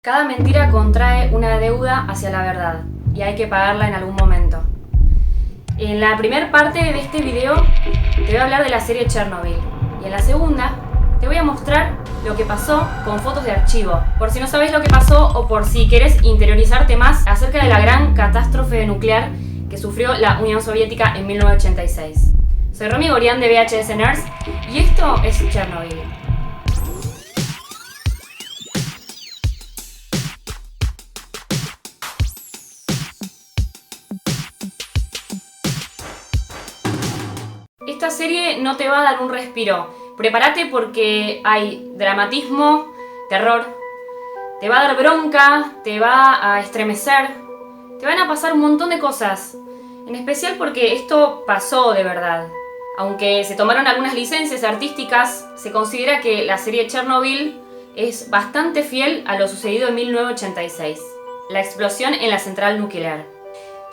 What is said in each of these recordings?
Cada mentira contrae una deuda hacia la verdad y hay que pagarla en algún momento. En la primera parte de este video te voy a hablar de la serie Chernobyl y en la segunda te voy a mostrar lo que pasó con fotos de archivo, por si no sabes lo que pasó o por si quieres interiorizarte más acerca de la gran catástrofe nuclear que sufrió la Unión Soviética en 1986. Soy Romy Gorián de VHS Nerds y esto es Chernobyl. Esta serie no te va a dar un respiro. Prepárate porque hay dramatismo, terror, te va a dar bronca, te va a estremecer, te van a pasar un montón de cosas. En especial porque esto pasó de verdad. Aunque se tomaron algunas licencias artísticas, se considera que la serie Chernobyl es bastante fiel a lo sucedido en 1986, la explosión en la central nuclear.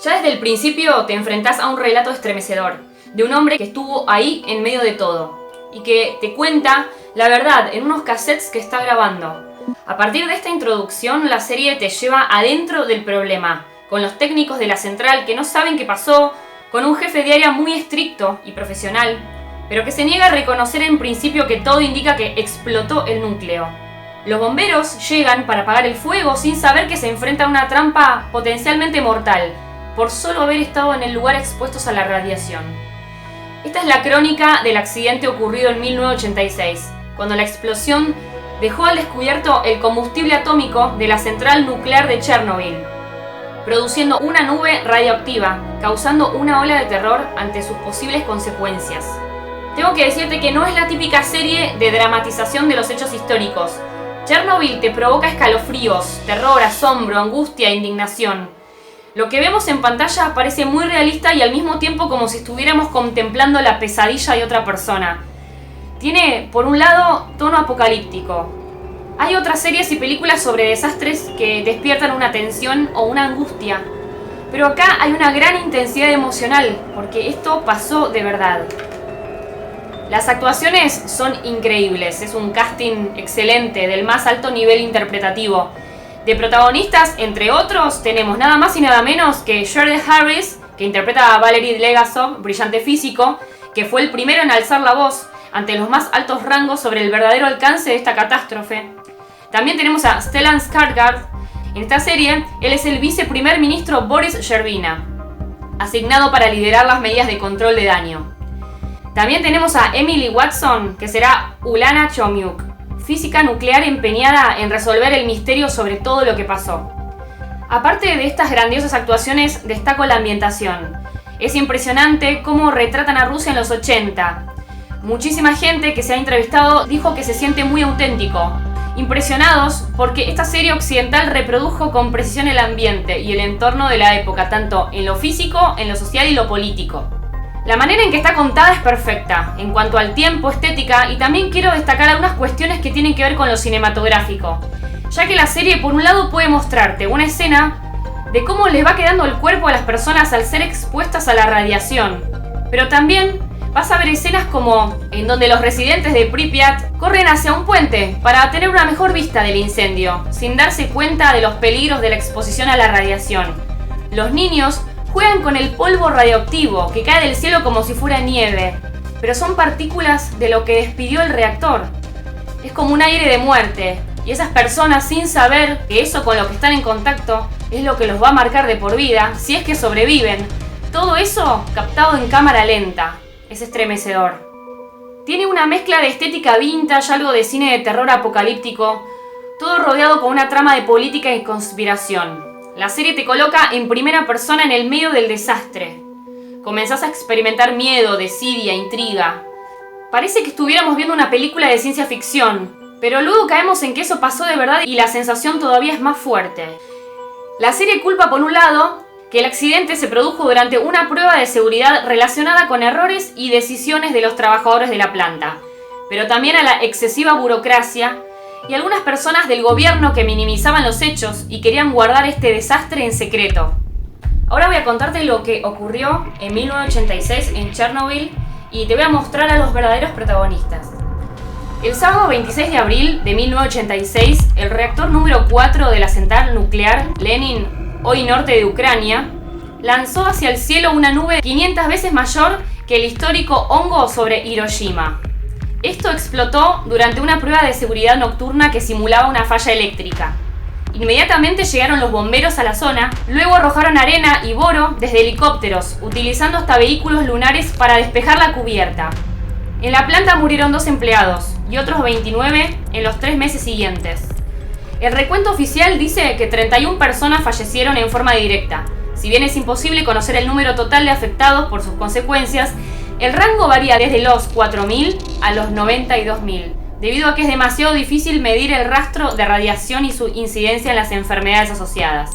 Ya desde el principio te enfrentás a un relato estremecedor, de un hombre que estuvo ahí en medio de todo y que te cuenta la verdad en unos cassettes que está grabando. A partir de esta introducción, la serie te lleva adentro del problema, con los técnicos de la central que no saben qué pasó, con un jefe de área muy estricto y profesional, pero que se niega a reconocer en principio que todo indica que explotó el núcleo. Los bomberos llegan para apagar el fuego sin saber que se enfrenta a una trampa potencialmente mortal, por solo haber estado en el lugar expuestos a la radiación. Esta es la crónica del accidente ocurrido en 1986, cuando la explosión dejó al descubierto el combustible atómico de la central nuclear de Chernobyl, produciendo una nube radioactiva, causando una ola de terror ante sus posibles consecuencias. Tengo que decirte que no es la típica serie de dramatización de los hechos históricos. Chernobyl te provoca escalofríos, terror, asombro, angustia e indignación. Lo que vemos en pantalla parece muy realista y al mismo tiempo como si estuviéramos contemplando la pesadilla de otra persona. Tiene, por un lado, tono apocalíptico. Hay otras series y películas sobre desastres que despiertan una tensión o una angustia. Pero acá hay una gran intensidad emocional, porque esto pasó de verdad. Las actuaciones son increíbles, es un casting excelente, del más alto nivel interpretativo. De protagonistas, entre otros, tenemos nada más y nada menos que Sheridan Harris, que interpreta a Valery Legasov, brillante físico, que fue el primero en alzar la voz ante los más altos rangos sobre el verdadero alcance de esta catástrofe. También tenemos a Stellan Skarsgård. En esta serie, él es el viceprimer ministro Boris Yervina, asignado para liderar las medidas de control de daño. También tenemos a Emily Watson, que será Ulana Chomiuk, física nuclear empeñada en resolver el misterio sobre todo lo que pasó. Aparte de estas grandiosas actuaciones, destaco la ambientación. Es impresionante cómo retratan a Rusia en los 80. Muchísima gente que se ha entrevistado dijo que se siente muy auténtico, impresionados porque esta serie occidental reprodujo con precisión el ambiente y el entorno de la época, tanto en lo físico, en lo social y lo político. La manera en que está contada es perfecta, en cuanto al tiempo, estética, y también quiero destacar algunas cuestiones que tienen que ver con lo cinematográfico, ya que la serie por un lado puede mostrarte una escena de cómo les va quedando el cuerpo a las personas al ser expuestas a la radiación, pero también vas a ver escenas como en donde los residentes de Pripyat corren hacia un puente para tener una mejor vista del incendio, sin darse cuenta de los peligros de la exposición a la radiación. Los niños juegan con el polvo radioactivo que cae del cielo como si fuera nieve, pero son partículas de lo que despidió el reactor. Es como un aire de muerte, y esas personas, sin saber que eso con lo que están en contacto es lo que los va a marcar de por vida, si es que sobreviven, todo eso captado en cámara lenta. Es estremecedor. Tiene una mezcla de estética vintage, algo de cine de terror apocalíptico, todo rodeado con una trama de política y conspiración. La serie te coloca en primera persona en el medio del desastre. Comenzás a experimentar miedo, desidia, intriga. Parece que estuviéramos viendo una película de ciencia ficción, pero luego caemos en que eso pasó de verdad y la sensación todavía es más fuerte. La serie culpa por un lado que el accidente se produjo durante una prueba de seguridad relacionada con errores y decisiones de los trabajadores de la planta, pero también a la excesiva burocracia y algunas personas del gobierno que minimizaban los hechos y querían guardar este desastre en secreto. Ahora voy a contarte lo que ocurrió en 1986 en Chernobyl y te voy a mostrar a los verdaderos protagonistas. El sábado 26 de abril de 1986, el reactor número 4 de la central nuclear Lenin, hoy norte de Ucrania, lanzó hacia el cielo una nube 500 veces mayor que el histórico hongo sobre Hiroshima. Esto explotó durante una prueba de seguridad nocturna que simulaba una falla eléctrica. Inmediatamente llegaron los bomberos a la zona, luego arrojaron arena y boro desde helicópteros, utilizando hasta vehículos lunares para despejar la cubierta. En la planta murieron 2 empleados y otros 29 en los 3 meses siguientes. El recuento oficial dice que 31 personas fallecieron en forma directa. Si bien es imposible conocer el número total de afectados por sus consecuencias, el rango varía desde los 4.000 a los 92.000, debido a que es demasiado difícil medir el rastro de radiación y su incidencia en las enfermedades asociadas.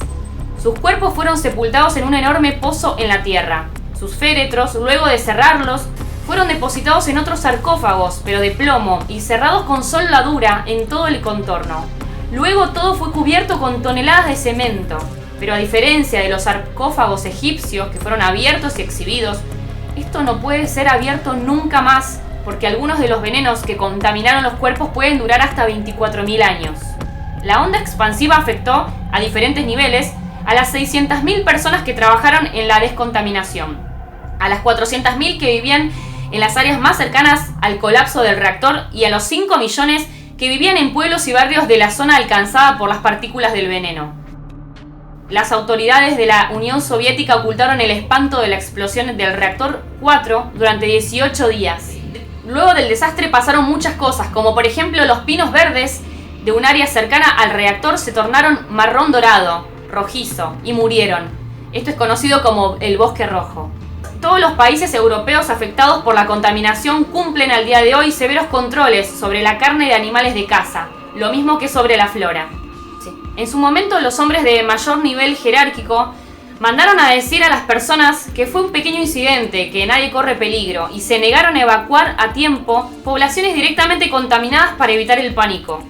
Sus cuerpos fueron sepultados en un enorme pozo en la tierra. Sus féretros, luego de cerrarlos, fueron depositados en otros sarcófagos, pero de plomo, y cerrados con soldadura en todo el contorno. Luego todo fue cubierto con toneladas de cemento, pero a diferencia de los sarcófagos egipcios que fueron abiertos y exhibidos, esto no puede ser abierto nunca más, porque algunos de los venenos que contaminaron los cuerpos pueden durar hasta 24.000 años. La onda expansiva afectó, a diferentes niveles, a las 600.000 personas que trabajaron en la descontaminación, a las 400.000 que vivían en las áreas más cercanas al colapso del reactor y a los 5 millones que vivían en pueblos y barrios de la zona alcanzada por las partículas del veneno. Las autoridades de la Unión Soviética ocultaron el espanto de la explosión del reactor 4 durante 18 días. Luego del desastre pasaron muchas cosas, como por ejemplo los pinos verdes de un área cercana al reactor se tornaron marrón dorado, rojizo, y murieron. Esto es conocido como el bosque rojo. Todos los países europeos afectados por la contaminación cumplen al día de hoy severos controles sobre la carne de animales de caza, lo mismo que sobre la flora. En su momento, los hombres de mayor nivel jerárquico mandaron a decir a las personas que fue un pequeño incidente, que nadie corre peligro, y se negaron a evacuar a tiempo poblaciones directamente contaminadas para evitar el pánico.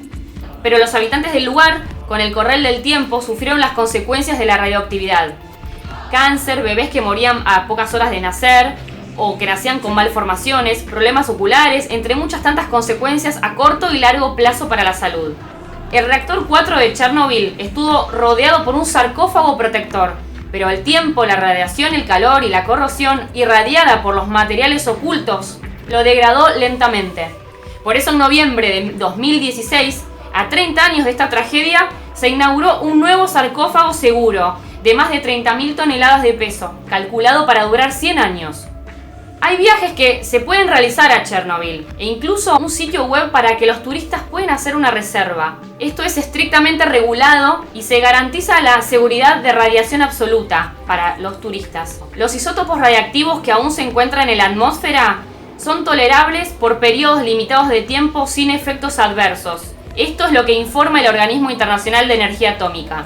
Pero los habitantes del lugar, con el correr del tiempo, sufrieron las consecuencias de la radioactividad. Cáncer, bebés que morían a pocas horas de nacer, o que nacían con malformaciones, problemas oculares, entre muchas tantas consecuencias a corto y largo plazo para la salud. El reactor 4 de Chernobyl estuvo rodeado por un sarcófago protector, pero el tiempo, la radiación, el calor y la corrosión irradiada por los materiales ocultos lo degradó lentamente. Por eso en noviembre de 2016, a 30 años de esta tragedia, se inauguró un nuevo sarcófago seguro, de más de 30.000 toneladas de peso, calculado para durar 100 años. Hay viajes que se pueden realizar a Chernobyl, e incluso un sitio web para que los turistas puedan hacer una reserva. Esto es estrictamente regulado y se garantiza la seguridad de radiación absoluta para los turistas. Los isótopos radiactivos que aún se encuentran en la atmósfera son tolerables por periodos limitados de tiempo sin efectos adversos. Esto es lo que informa el Organismo Internacional de Energía Atómica.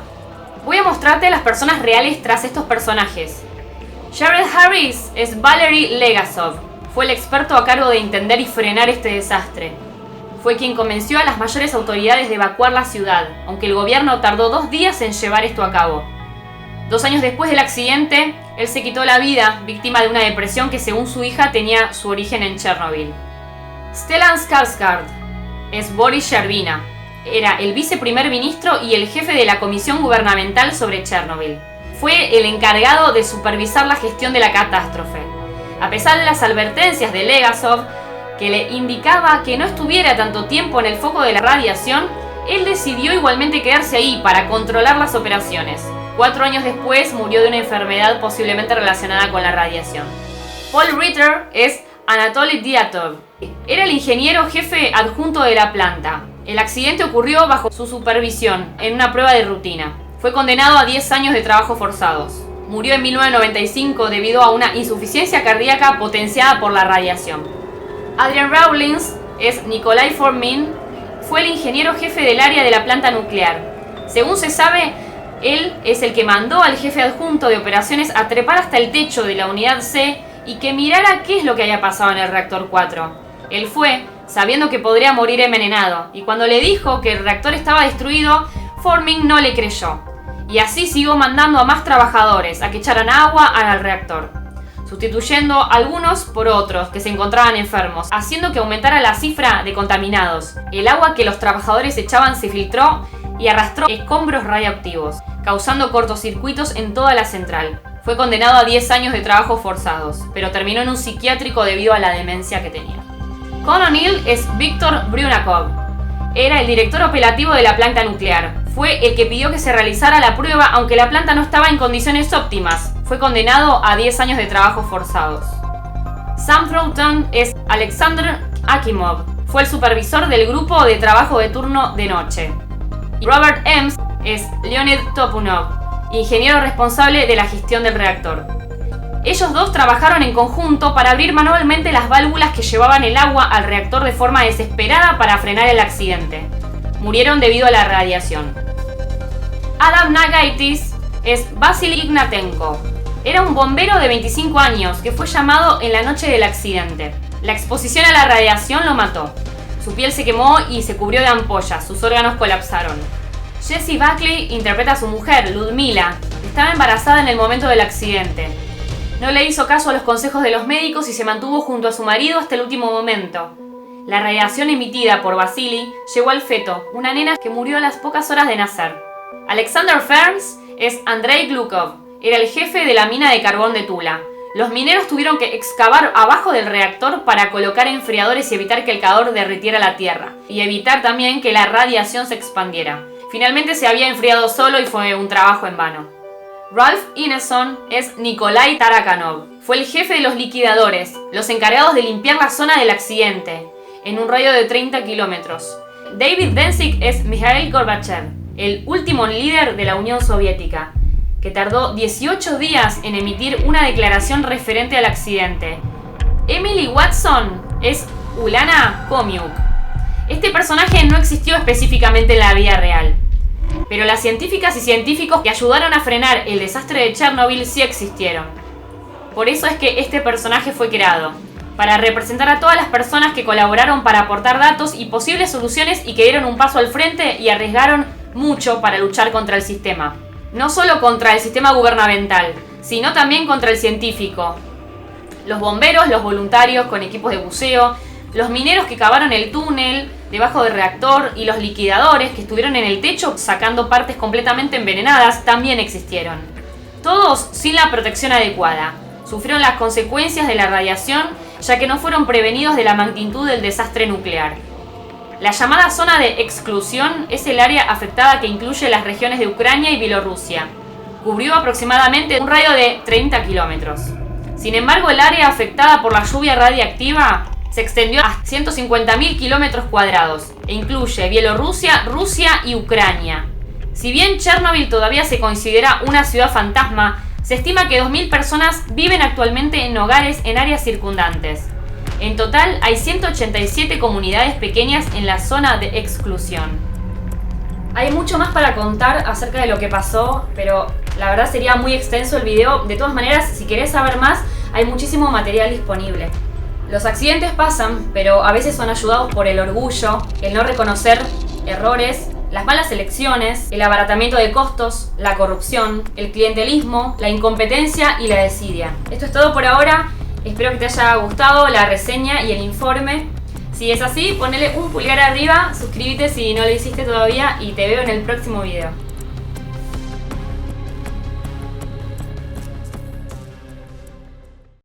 Voy a mostrarte a las personas reales tras estos personajes. Jared Harris es Valery Legasov. Fue el experto a cargo de entender y frenar este desastre. Fue quien convenció a las mayores autoridades de evacuar la ciudad, aunque el gobierno tardó 2 días en llevar esto a cabo. 2 años después del accidente, él se quitó la vida, víctima de una depresión que según su hija tenía su origen en Chernobyl. Stellan Skarsgård es Boris Yervina. Era el viceprimer ministro y el jefe de la Comisión Gubernamental sobre Chernobyl. Fue el encargado de supervisar la gestión de la catástrofe. A pesar de las advertencias de Legasov, que le indicaba que no estuviera tanto tiempo en el foco de la radiación, él decidió igualmente quedarse ahí para controlar las operaciones. 4 años después murió de una enfermedad posiblemente relacionada con la radiación. Paul Ritter es Anatoly Diatov. Era el ingeniero jefe adjunto de la planta. El accidente ocurrió bajo su supervisión, en una prueba de rutina. Fue condenado a 10 años de trabajos forzados. Murió en 1995 debido a una insuficiencia cardíaca potenciada por la radiación. Adrian Rawlings es Nikolai Fomin. Fue el ingeniero jefe del área de la planta nuclear. Según se sabe, él es el que mandó al jefe adjunto de operaciones a trepar hasta el techo de la unidad C y que mirara qué es lo que había pasado en el reactor 4. Él fue, sabiendo que podría morir envenenado, y cuando le dijo que el reactor estaba destruido, Forming no le creyó. Y así siguió mandando a más trabajadores a que echaran agua al reactor. sustituyendo algunos por otros que se encontraban enfermos, haciendo que aumentara la cifra de contaminados. El agua que los trabajadores echaban se filtró y arrastró escombros radioactivos, causando cortocircuitos en toda la central. Fue condenado a 10 años de trabajos forzados, pero terminó en un psiquiátrico debido a la demencia que tenía. Con O'Neill es Víctor Bryunikov. Era el director operativo de la planta nuclear. Fue el que pidió que se realizara la prueba aunque la planta no estaba en condiciones óptimas. Fue condenado a 10 años de trabajos forzados. Sam Troughton es Alexander Akimov. Fue el supervisor del grupo de trabajo de turno de noche. Y Robert Eames es Leonid Topunov, ingeniero responsable de la gestión del reactor. Ellos dos trabajaron en conjunto para abrir manualmente las válvulas que llevaban el agua al reactor de forma desesperada para frenar el accidente. Murieron debido a la radiación. Adam Nagaitis es Vasily Ignatenko. Era un bombero de 25 años que fue llamado en la noche del accidente. La exposición a la radiación lo mató. Su piel se quemó y se cubrió de ampollas, sus órganos colapsaron. Jessie Buckley interpreta a su mujer, Ludmila. Estaba embarazada en el momento del accidente. No le hizo caso a los consejos de los médicos y se mantuvo junto a su marido hasta el último momento. La radiación emitida por Vasily llegó al feto, una nena que murió a las pocas horas de nacer. Alexander Ferns es Andrei Glukov. Era el jefe de la mina de carbón de Tula. Los mineros tuvieron que excavar abajo del reactor para colocar enfriadores y evitar que el calor derritiera la tierra, y evitar también que la radiación se expandiera. Finalmente se había enfriado solo y fue un trabajo en vano. Ralph Ineson es Nikolai Tarakanov. Fue el jefe de los liquidadores, los encargados de limpiar la zona del accidente, en un radio de 30 kilómetros. David Densik es Mikhail Gorbachev, el último líder de la Unión Soviética, que tardó 18 días en emitir una declaración referente al accidente. Emily Watson es Ulana Komiuk. Este personaje no existió específicamente en la vida real, pero las científicas y científicos que ayudaron a frenar el desastre de Chernobyl sí existieron. Por eso es que este personaje fue creado, para representar a todas las personas que colaboraron para aportar datos y posibles soluciones y que dieron un paso al frente y arriesgaron mucho para luchar contra el sistema. No solo contra el sistema gubernamental, sino también contra el científico. Los bomberos, los voluntarios con equipos de buceo, los mineros que cavaron el túnel debajo del reactor y los liquidadores que estuvieron en el techo sacando partes completamente envenenadas también existieron. Todos sin la protección adecuada. Sufrieron las consecuencias de la radiación ya que no fueron prevenidos de la magnitud del desastre nuclear. La llamada zona de exclusión es el área afectada que incluye las regiones de Ucrania y Bielorrusia. Cubrió aproximadamente un radio de 30 kilómetros. Sin embargo, el área afectada por la lluvia radiactiva se extendió a 150.000 kilómetros cuadrados e incluye Bielorrusia, Rusia y Ucrania. Si bien Chernobyl todavía se considera una ciudad fantasma, se estima que 2.000 personas viven actualmente en hogares en áreas circundantes. En total hay 187 comunidades pequeñas en la zona de exclusión. Hay mucho más para contar acerca de lo que pasó, pero la verdad sería muy extenso el video. De todas maneras, si querés saber más, hay muchísimo material disponible. Los accidentes pasan, pero a veces son ayudados por el orgullo, el no reconocer errores, las malas elecciones, el abaratamiento de costos, la corrupción, el clientelismo, la incompetencia y la desidia. Esto es todo por ahora. Espero que te haya gustado la reseña y el informe. Si es así, ponele un pulgar arriba, suscríbete si no lo hiciste todavía y te veo en el próximo video.